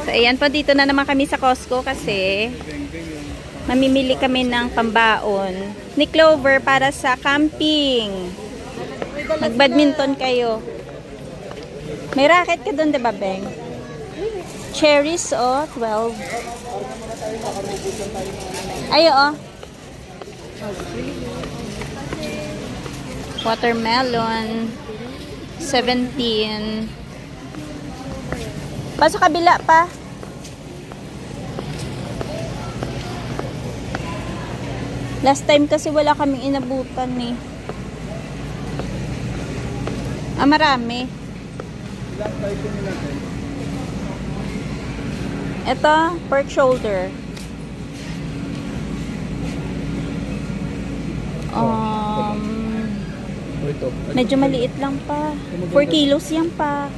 So, ayan po, dito na naman kami sa Costco kasi mamimili kami ng pambaon ni Clover para sa camping. Mag-badminton kayo. May racket ka doon, diba, Beng? Cherries, oh, 12. Ayo, oh. Watermelon, 17. Pa sa kabila pa. Last time kasi wala kaming inabutan eh. Marami. Ito, pork shoulder. Medyo maliit lang pa. 4 kilos yan pa.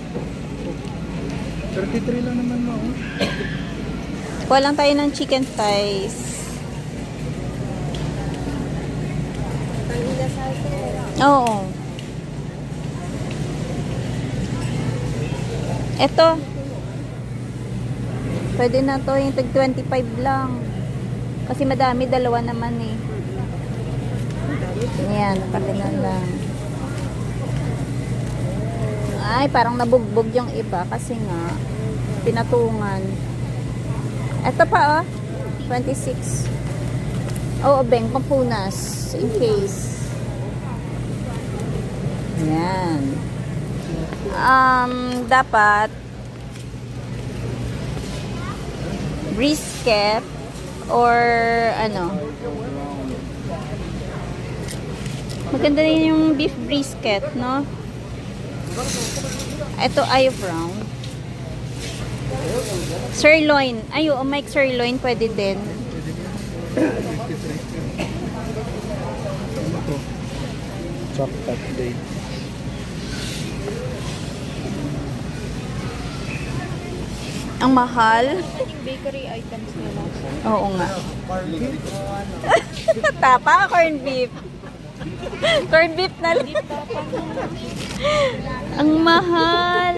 33 lang naman mo. Kuha lang tayo ng chicken thighs. Oo. Ito. Pwede na to yung tag 25 lang. Kasi madami, dalawa naman eh. Ayan, pakinan lang. Ay, parang nabugbog yung iba kasi nga pinatungan. Ito pa oh, 26. Oo, Beng, pampunas in case. Ayan. Dapat brisket or ano. Maganda rin yung beef brisket, no? Ito ay brown. Sirloin. Ay, oh, Mike, sirloin pwede din. Chocolate day. Ang mahal. Bakery items nila. Oo nga. Tapa, corn beef. Corn beef na lang. Ang mahal.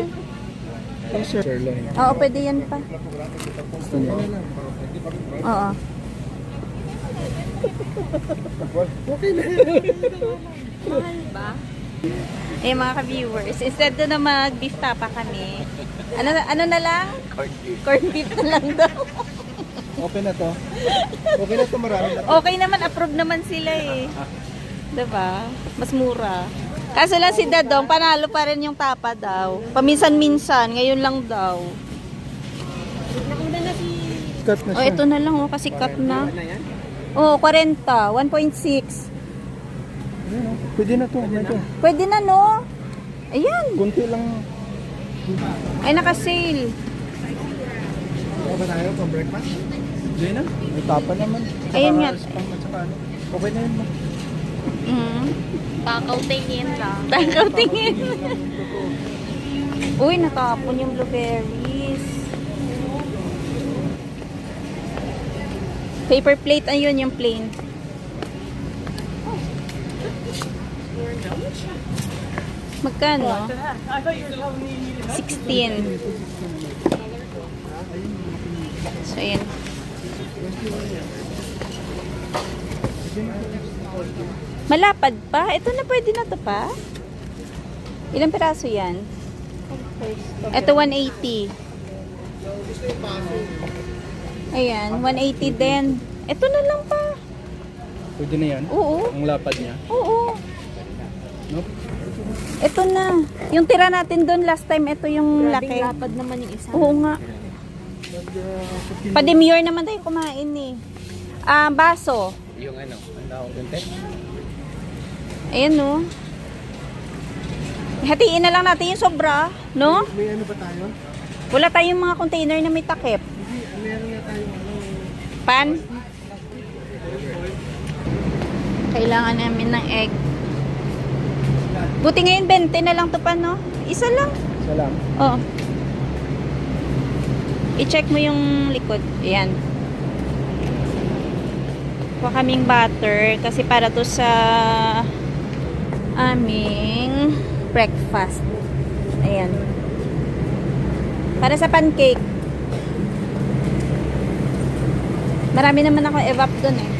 Sirloin. Oo, pwede yan pa. Gusto niya? Oo. Okay na. Mahal ba? Eh mga ka-viewers, instead na mag-beef tapa kami, ano na lang? Corn beef na lang daw. Okay na to. Okay na to, marami na to. Okay naman, approve naman sila eh. Diba? Mas mura. Kaso lang si Dadong, panalo pa rin yung tapa daw. Paminsan-minsan, ngayon lang daw. Nauna na si... Cut na Oh, siya. ito na lang oh, kasi cut na. Oh, 40, 1.6. Ayan, oh. Pwede na to. Ayan to. Pwede na no? Ayan. Kunti lang. Ay, naka-sale. Okay ba tayo pang breakfast? Hindi na. May tapa naman. Ayun nga. Spam at saka ano. Okay na yun mo. Takaw tingin lang. Takaw tingin. Uy, natapon yung blueberries. Paper plate, ayun yung plain. Magkano? 16. So, ayan. Malapad pa? Ito na, pwede na to pa? Ilang piraso yan? Ito 180. Ayan, 180 din. Ito na lang pa. Pwede na yan? Oo. Ang lapad niya? Oo. Nope. Ito na. Yung tira natin doon last time, ito yung laki. Lapad naman yung isa. Oo nga. Pa-demure naman tayo kumain eh. Baso. Yung ano? Ang tawag yung tek? Ayan no. Hatiin na lang natin yung sobra. No? May ano ba tayo? Wala tayong mga container na may takip. Hindi, meron na tayo ano. Pan? Kailangan namin ng egg. Buti ngayon 20 na lang to pa, no? Isa lang. Isa lang. Oo. I-check mo yung likod. Ayan. Kuha kaming butter kasi para to sa aming breakfast. Ayan. Para sa pancake. Marami naman ako evap doon eh.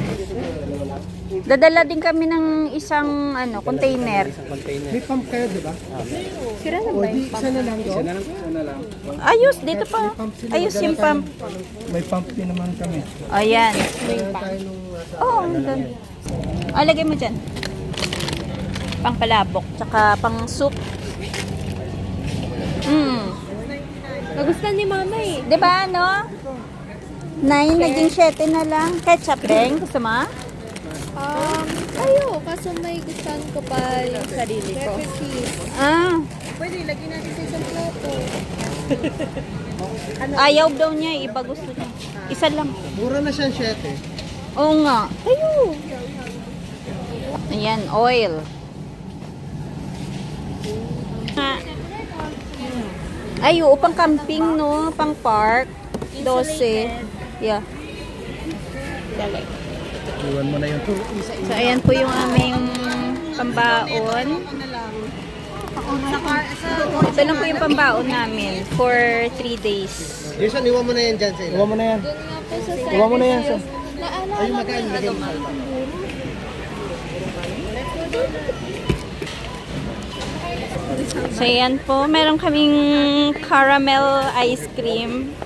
Dadala din kami ng isang container. May pump kayo, di ba? Sira na O ba di, yung isa na lang daw. Ayos, dito pa. Ayos yung pump. May pump din naman kami. Ayan. Kaya tayo nung Oo, andun. Lagay mo dyan. Pang palabok, tsaka pang soup. Nagustuhan ni mama eh. Diba, no? 9, naging 7 na lang. Ketchup rin, gusto mo? Ayo, kaso may gustuhan ko pa yung sarili ko. Ah, Pwede, lagyan natin sa isang plato. ayaw daw niya, iba gusto niya. Isa lang. mura na siyang 7. Oo nga. Ayo! Ayan, oil. Ah. Ay, oo, pang camping, no? Pang park. 12. Yeah. Dali. Iwan mo na yung So, ayan po yung aming pambaon. Ito lang po yung pambaon namin for 3 days. Jason, iwan mo na yan dyan sa ila. Iwan mo na yan. Doon nga po sa Iwan mo na yan. Sa... Naalala Ay, magkain. Lagay mo. So, ayan po. Meron kaming caramel ice cream.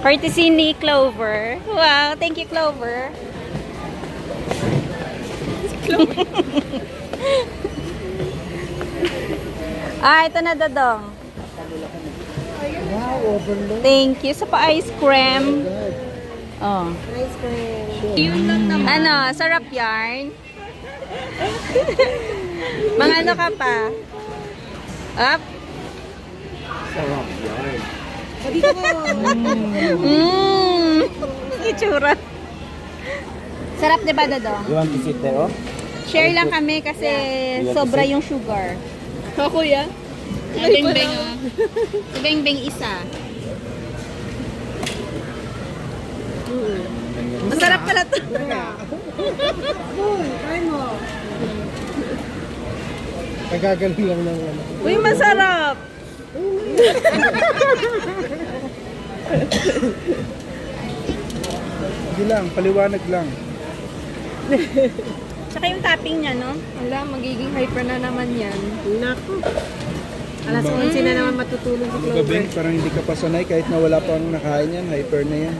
Courtesy ni Clover. Wow, thank you, Clover. Ito na, Dodong. Wow, overload. Thank you sa pa-ice cream. Oh. ice cream. Yun lang naman. Ano, sarap yarn. Mga ano ka pa? Up. Sarap yan. Itsura. Sarap, diba, Dodong? You want to sit there, oh? Share lang kami kasi sobra yung sugar. Ha, kuya? Beng-beng, oh. Si Beng-beng isa. Masarap pala to. Nagagaling lang ng ano. Uy, masarap. Hindi lang, paliwanag lang. Tsaka yung topping niya, no? Wala, magiging hyper na naman yan. Naku. Alas 11 na naman matutulog si Clover. Gabing, parang hindi ka pa sanay kahit na wala pang nakain yan, hyper na yan.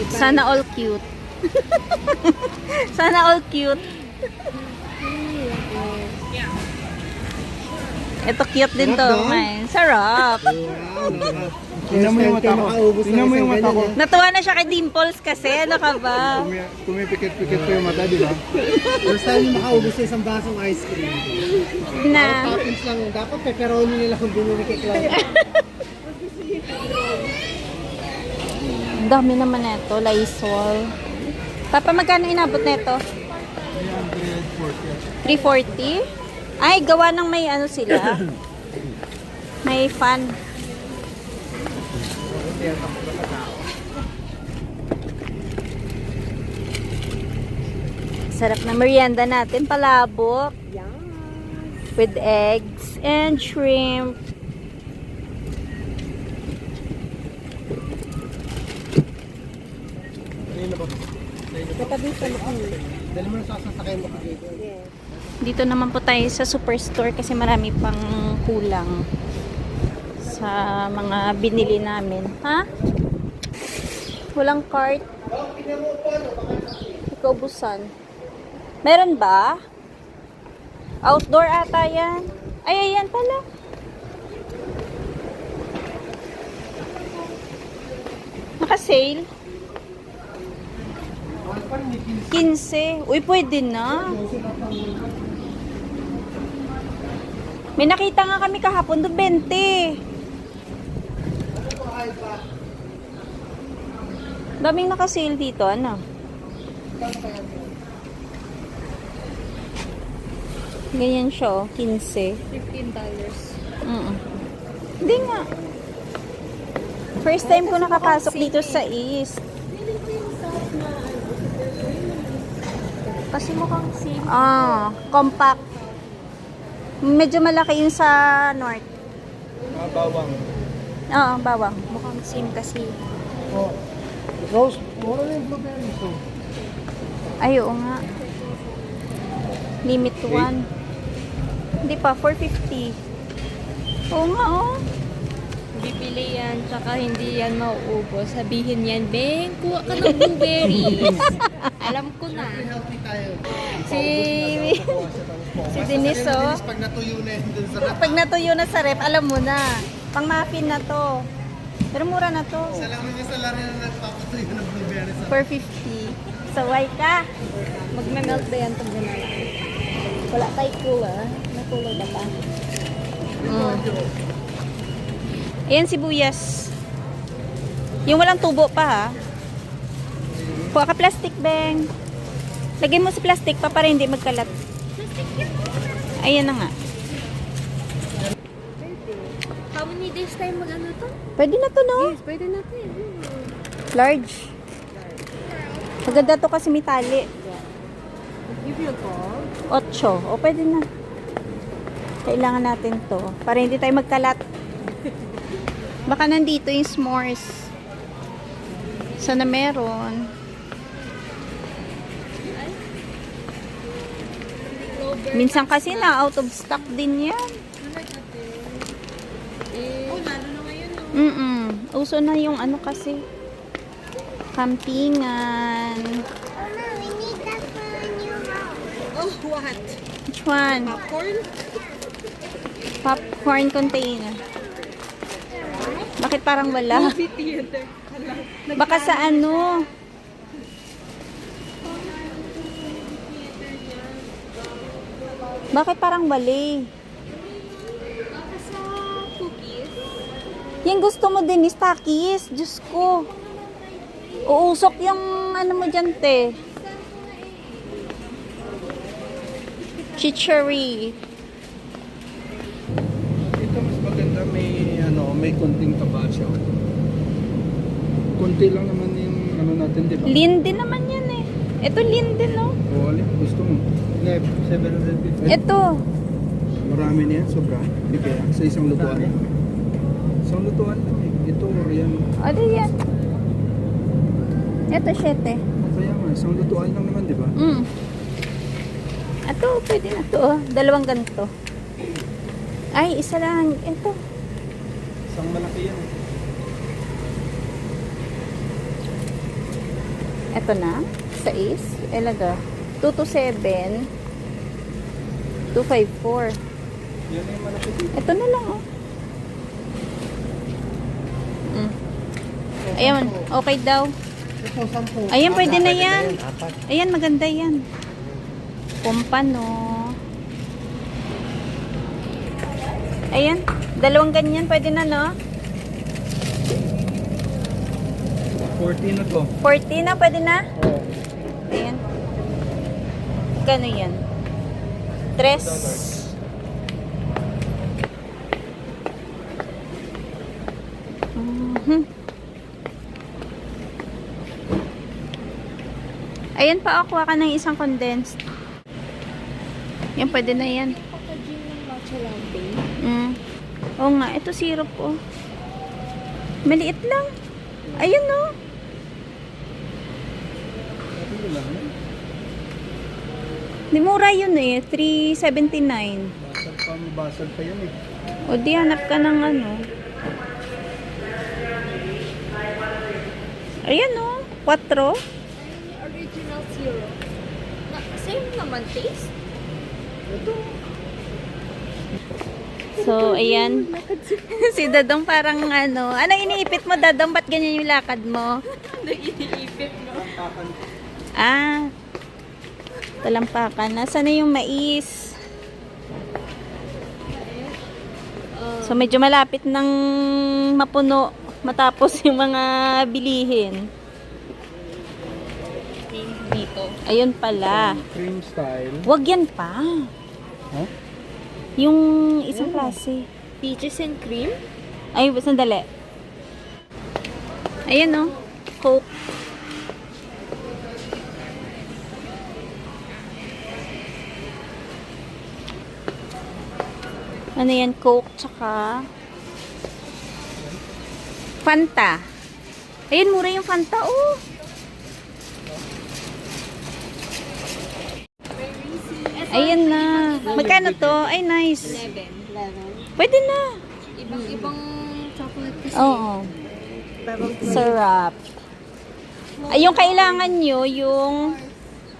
Sana all cute. Sana all cute. Ito cute din to. May sarap. Tingnan mo yung mata ko. Tingnan mo yung mata ko. Natuwa na siya kay Dimples kasi. Ano ka ba? Pumipikit-pikit ko yung mata, di ba? First time yung makaubos sa isang basong ice cream. Na. Toppings lang yun. Dapat pepperoni nila kung bumili kay Clover. Ang dami naman ito. Lysol. Papa, magkano inabot na ito? 340? Ay, gawa ng may ano sila. May fan. Sarap na merienda natin. Palabok. With eggs and shrimp. Dali mo na sasasakay mo dito. Dito naman po tayo sa superstore kasi marami pang kulang sa mga binili namin. Ha? Walang cart. Ikaubusan. Meron ba? Outdoor ata yan. Ay, ayan pala. Naka-sale. 15. Uy, pwede na. May nakita nga kami kahapon doon, 20. Daming naka-sale dito, ano? Ganyan siya, oh, 15. $15. Hindi nga. First time ko nakapasok dito sa East. Kasi mukhang same. Compact. Medyo malaki yung sa North. Bawang. Oo, bawang. Mukhang same kasi. Oh. Rose, mura na yung blueberries. So. Ay, oo nga. Limit 1. Hindi pa, 450. Oo nga, oh. Bibili yan, tsaka hindi yan mauubos. Sabihin yan, Beng, kuha ka ng blueberries. Alam ko na. Healthy tayo. Si Denise, oh. Pag natuyo na yun dun sa Pag natuyo na sa rep, alam mo na. Pang muffin na to. Pero mura na to. Salamat niya sa laro na nagpapatuyo ng blueberries. 450. Saway ka. Magme-melt ba yan pag ganun? Wala tayo cooler. May cooler ba pa? Ayan sibuyas. Yung walang tubo pa ha. Kuha ka plastic, Beng. Lagay mo sa plastic pa para hindi magkalat. Ayan na nga. How many days tayo mag-ano to? Pwede na to, no? Yes, pwede natin. Large. Maganda to kasi may tali. Give you a call. 8. O, pwede na. Kailangan natin to. Para hindi tayo magkalat. Baka nandito yung s'mores. Sana meron. Minsan kasi na out of stock din yan. Oh, lalo na ngayon. Uso na yung ano kasi. Campingan. Oh, what? Which one? Popcorn? Popcorn container. Bakit parang wala? Movie theater. Baka sa ano? Bakit parang wali? Baka sa cookies. Yan gusto mo din is Takis. Diyos ko. Uusok yung ano mo dyan, te. Chichery. Ito mas maganda, may konting taba siya. Konti lang naman yung ano natin, di ba? Lean din naman yan eh. Ito lean din, no? O, alin, gusto mo. 750. Ito. Marami na yan, sobra. Hindi kaya, sa isang lutuan. Isang lutuan lang eh. Ito, Orian. Ano yan? Ito, 7. Kaya nga, isang lutuan lang naman, di ba? Ito, pwede na to. Oh. Dalawang ganito. Ay, isa lang. Ito. Isang malaki yan. Ito na. 6. Elaga. 2 to 7. 254. Yan na yung malaki dito. Ito na lang, oh. Ayan, okay daw. Ito, 10. Ayan, pwede na yan. Ayan, maganda yan. Pompano. Ayan, dalawang ganyan, pwede na, no? 40 na to. 40 na, pwede na? Oo. Ayan. Kano yan? 3. Ayan pa, kuha ka ng isang condensed. Yan, pwede na yan. Packaging ng matcha latte. Oo nga, ito syrup, oh. Maliit lang. Ayun, oh. Di mura yun eh. 379. Basag pa yan eh. O di, hanap ka ng ano. Ayan, oh. 4. Original syrup. Same naman taste. So, ayan. Si Dadong parang ano. Ano iniipit mo, Dadong? Ba't ganyan yung lakad mo? Nag-iipit mo. Ah. Talampakan. Nasaan na yung mais? So, medyo malapit ng mapuno matapos yung mga bilihin. Dito. Ayun pala. Cream style. Wag yan pa. Huh? Yung isang klase. Peaches and cream? Ay, sandali. Ayan, oh. Coke. Ano yan? Coke, tsaka Fanta. Ayun, mura yung Fanta, oh. Ayan na. Magkano to? Ay, nice. 11. Pwede na. Ibang chocolate kasi. Oo. Syrup. Ay, yung kailangan nyo, yung...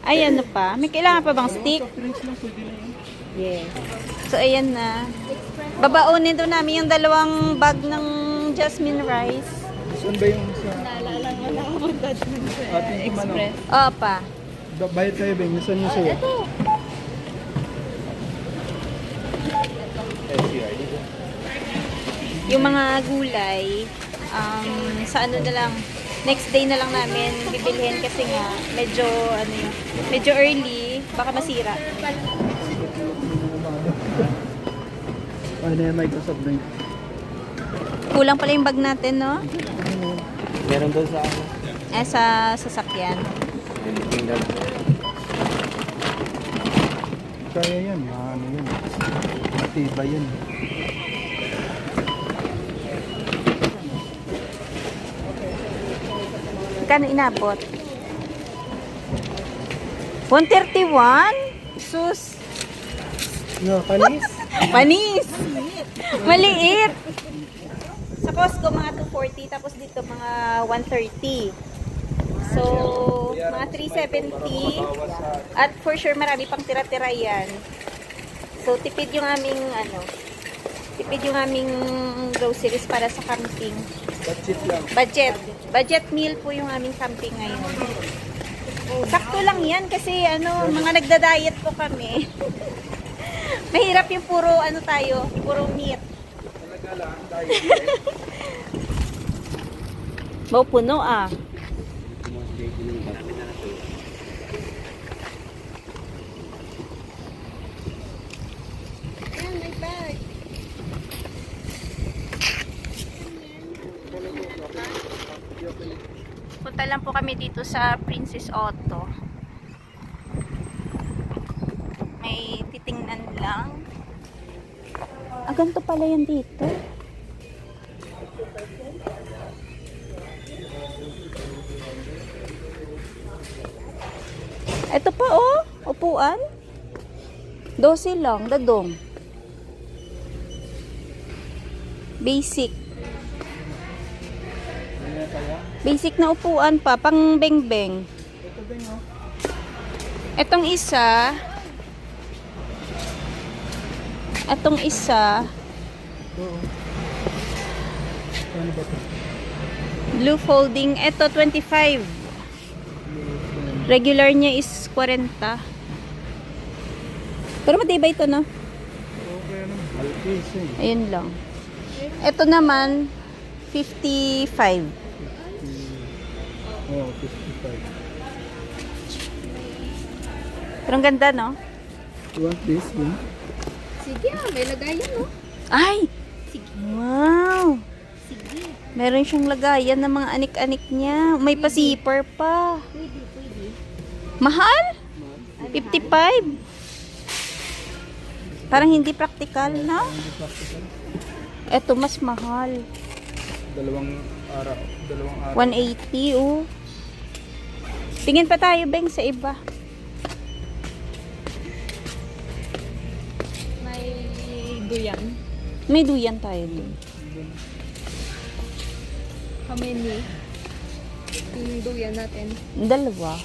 Ay, ano pa? May kailangan pa bang stick? Yes. So, ayan na. Babaonin doon namin yung 2 bag ng jasmine rice. Saan ba yung sa... Ating Express. Opa. Bayad tayo, Beng. Nasaan yung sa'yo? Yung mga gulay, sa ano na lang, next day na lang namin bibilhin kasi nga medyo ano yun, medyo early, baka masira. Ano yan, Microsoft Drink? Kulang pala yung bag natin, no? Meron doon sa ako. Sa sasakyan. Kaya yan, ano yan. Matibay yan. Kano inabot? 131? Sus! No, panis? Panis! Maliit! Sa Costco, mga 240. Tapos dito, mga 130. So, mga 370. At for sure, marami pang tira-tira yan. So, tipid yung aming, tipid yung aming groceries para sa camping. Budget lang. Budget meal po yung aming camping ngayon. Sakto lang yan kasi mga nagda-diet po kami. Mahirap yung puro puro meat. Talaga lang, tayo. Mau puno ah. Ayan, may bag. Punta lang po kami dito sa Princess Auto. May titingnan lang. Ganito pala yan dito. Ito pa oh, upuan. 12 lang, dadong. Basic. Basic na upuan pa, pang beng-beng. Ito, Beng, oh. Etong isa, Oo. Ano ba ito? blue folding, eto 25. Regular niya is 40. Pero matibay ito, no? Okay, ano? Malkis, eh. Ayun lang. Ito naman, 55. Oh, 55. Pero ang ganda, no? You want this, Beng? Sige, may lagayan, no? Ay! Sige. Wow! Sige. Meron siyang lagayan ng mga anik-anik niya. May pa-zipper pa. Pwede. Mahal? 55. Parang hindi practical, no? Eto, mas mahal. Dalawang araw. 180, oh. Tingin pa tayo, Beng, sa iba. May duyan. May duyan tayo dun. How many? Yung duyan natin. Dalawa.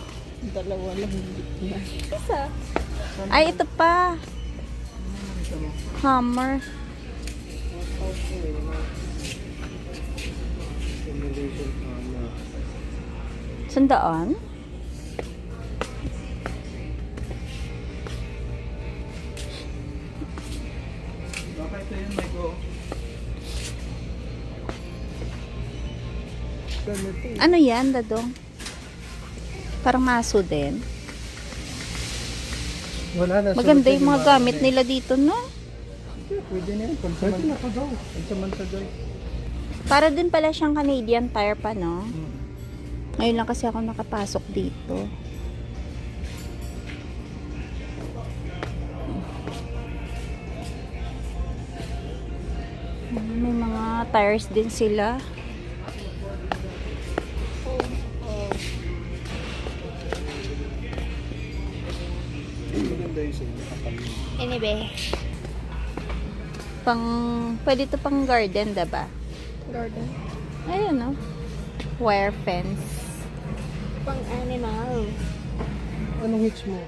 Dalawa lang. Isa. Ay, ito pa. Hammer. Sandaan? Bakit ito yun, Michael? Ano yan, Dadong? Parang maso din. Wala na. Maganda yung mga gamit nila dito, no? Pwede na yun. Pansamantagaw. Para din pala siyang Canadian Tire pa, no? Ngayon lang kasi ako nakapasok dito. May mga tires din sila. bebe. Pwede to pang garden, diba? Garden. Ayun, no? Wire fence. Pang animal. Anong hitch mo?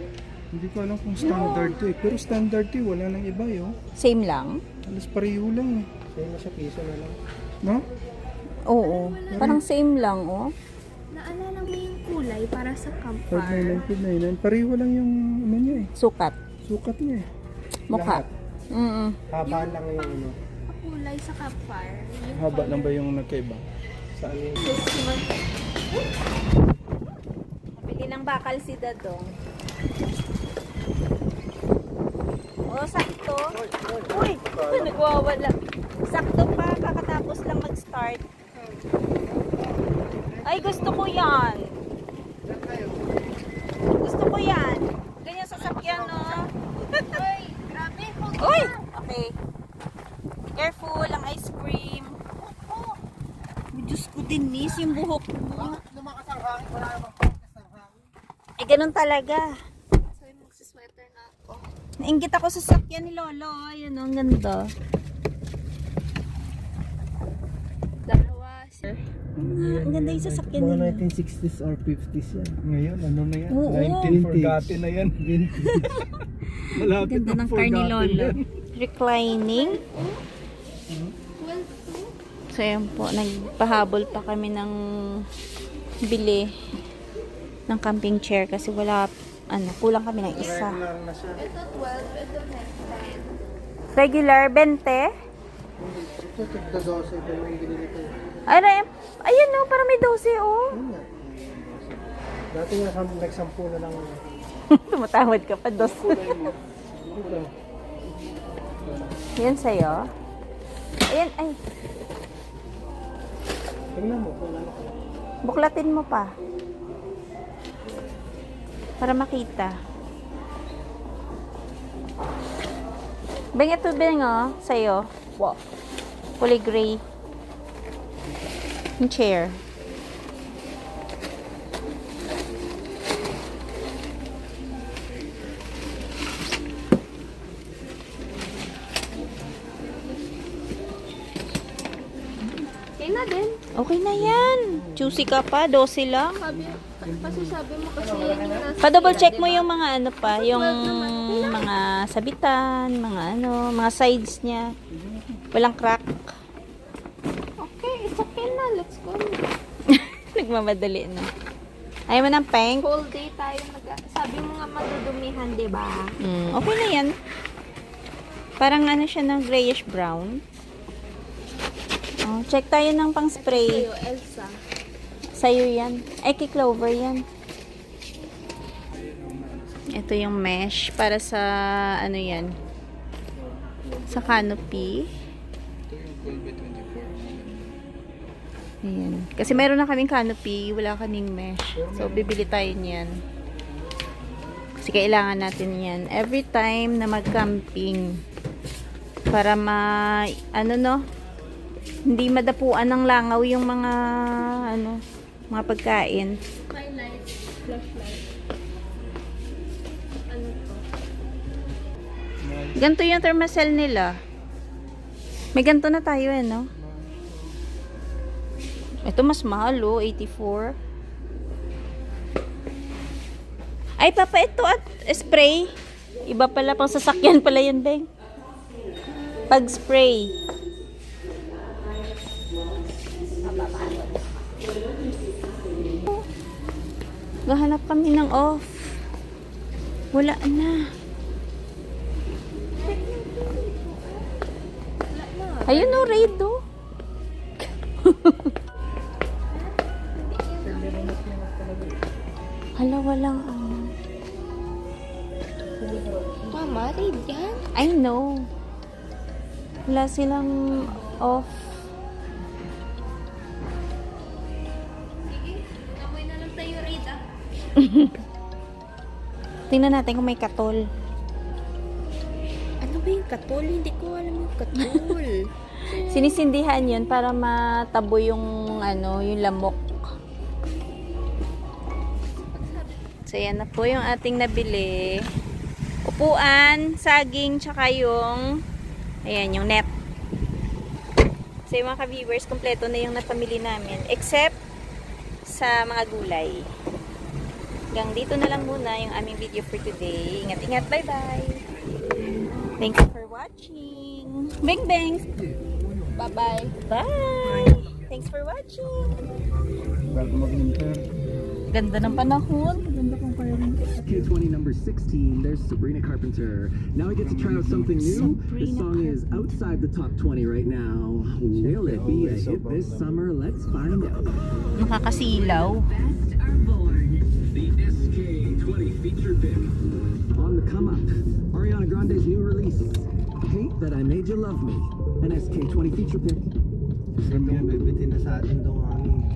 Hindi ko alam kung standard to eh. Pero standard to eh. Wala nang iba yun. Same lang? Alas pareho lang eh. Same na siya, piso na lang. No? Oo. Parang same lang, oh. Naalala mo yung kulay para sa campfire? 599. Pareho lang yung ano niya eh. Sukat. Sukat niya eh. Mukha. Lahat. Haba lang yung ano. Kulay sa campfire. Yung Haba lang ba yung nagkaiba? Saan yung... Bili ng bakal si Dadong. Oh, sakto. Uy! Nagwawala. Sakto pa. Kakatapos lang mag-start. Ay, gusto ko yan. Gusto ko yan. Ganyan sasakyan, no? Uy, grabe. Uy! Okay. Careful, ang ice cream. Oh, Diyos ko, Denise, yung buhok mo. Eh, ganun talaga. Sabi magsisweater na ako. Nainggit ako sa sakyan ni Lolo. Ayun, ang ganda. Dalawa. Ang ganda yung sasakyan Mga nila. 1960s or 50s yan. Ngayon, ano na yan? Oo. 19 forgotten na yan. Malapit Ganda na ng car ni forgotten Lolo. yan. Reclining. 12. So, yun po. Nagpahabol pa kami ng bili ng camping chair kasi kulang kami ng isa. Regular na siya. Ito 12. Ito next 10. Regular, 20. Ito, tigda 12. Ito yung binili ko. Ayan, no, para may 12, oh. Yun nga. Dati nga nagsampu na lang. Tumatawad ka pa, 2. Ito. Yan sa'yo. Ayan, ay. Tingnan mo kung ano. Buklatin mo pa. Para makita. Beng, ito, Beng, oh. Sa'yo. Wow. Kulay gray. Yung chair. Okay na din. Okay na yan. Juicy ka pa. 12 lang. Kasi sabi mo kasi yan yung nasa... Pa-double check mo yung mga ano pa. Yung mga sabitan, mga ano, mga sides niya. Walang crack. Okay, it's okay na. Let's go. Nagmamadali na. Ayaw mo ng pink? Whole day tayo sabi mo nga madudumihan, di ba? Okay na yan. Parang ano siya ng grayish brown. Oh, check tayo ng pang spray. Sa'yo, Elsa. Sa'yo yan. Ay, kay Clover yan. Ito yung mesh para sa ano yan. Sa canopy. Ito yung Colby 24. Ayan. Kasi meron na kaming canopy, wala kaming mesh. So, bibili tayo niyan. Kasi kailangan natin yan. Every time na mag-camping. Para hindi madapuan ng langaw yung mga, mga pagkain. Highlight, flashlight. Ano to? Ganito yung thermocell nila. May ganito na tayo no? Ito mas mahal, 84. Ay, papa, ito at spray. Iba pala, pang sasakyan pala yun, Beng. Pag-spray. Gahanap kami ng off. Wala na. Ayun o, raid o. Hala, walang ano. Tama, read yan. I know. Wala silang off. Sige, amoy na lang tayo, read ah. Tingnan natin kung may katol. Ano ba yung katol? Hindi ko alam yung katol. Sinisindihan yun para matabo yung yung lamok. So yan na po yung ating nabili. upuan, saging, tsaka yung ayan, yung net. So yung mga ka-viewers, kompleto na yung napamili namin. Except sa mga gulay. Hanggang dito na lang muna yung aming video for today. Ingat-ingat. Bye-bye. Thank you for watching. Bang bang. Bye-bye. Bye. Thanks for watching. Bago mag-winter. Ganda ng panahon. K20 number 16, there's Sabrina Carpenter. Now we get to try out something new. This song is outside the top 20 right now. Will it be a hit this summer? Let's find out. Nakakasilaw. The SK20 feature pick. On the come up, Ariana Grande's new release, Hate That I Made You Love Me. An SK20 feature pick. Alam mo yan, bibitin na sa atin daw ang